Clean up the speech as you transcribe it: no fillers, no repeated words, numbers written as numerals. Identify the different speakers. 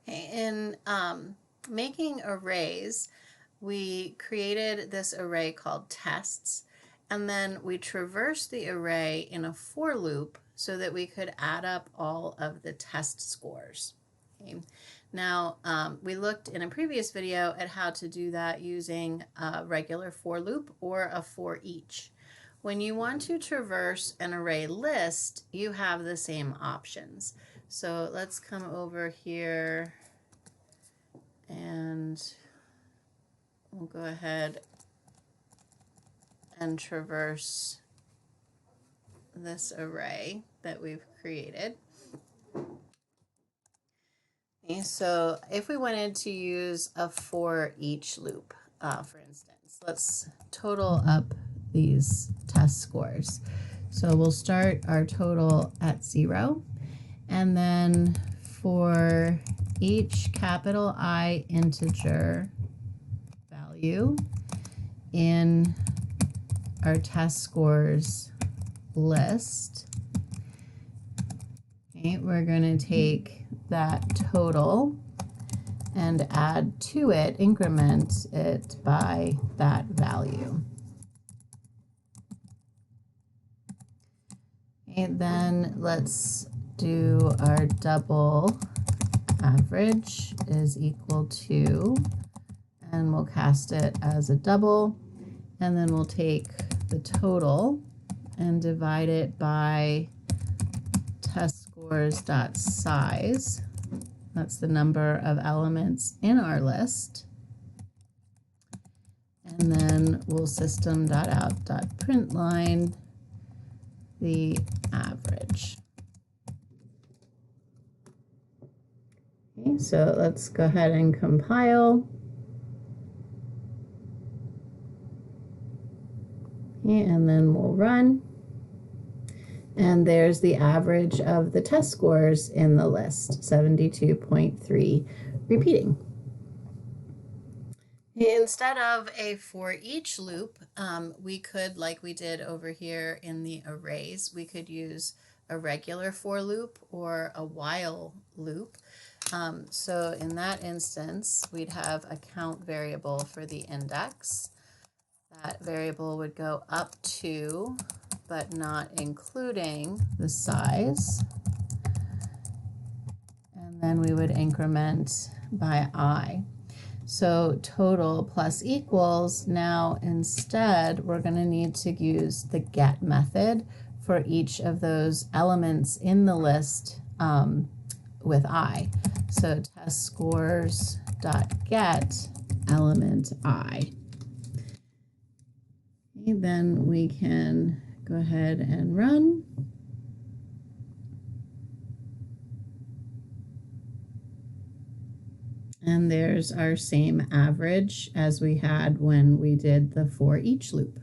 Speaker 1: Okay, in making arrays, we created this array called tests, and then we traversed the array in a for loop so that we could add up all of the test scores. Okay. Now, we looked in a previous video at how to do that using a regular for loop or a for each. When you want to traverse an array list, you have the same options. So let's come over here and we'll go ahead and traverse this array that we've created. Okay, so if we wanted to use a for each loop, for instance, let's total up these test scores. So we'll start our total at 0, and then for each capital I integer value in our test scores list, okay, we're going to take that total and add to it, increment it by that value. Okay, then let's do our double average is equal to, and we'll cast it as a double, and then we'll take the total and divide it by test scores dot size. That's the number of elements in our list. And then we'll system.out.println the average. Okay, so let's go ahead and compile. Okay, and then we'll run. And there's the average of the test scores in the list, 72.3, repeating. Instead of a for each loop, we could, like we did over here in the arrays, we could use a regular for loop or a while loop. So in that instance, we'd have a count variable for the index. That variable would go up to, but not including, the size. And then we would increment by I. So total plus equals, now instead we're going to need to use the get method for each of those elements in the list with I. So test scores dot get element I. Okay, then we can go ahead and run. And there's our same average as we had when we did the for each loop.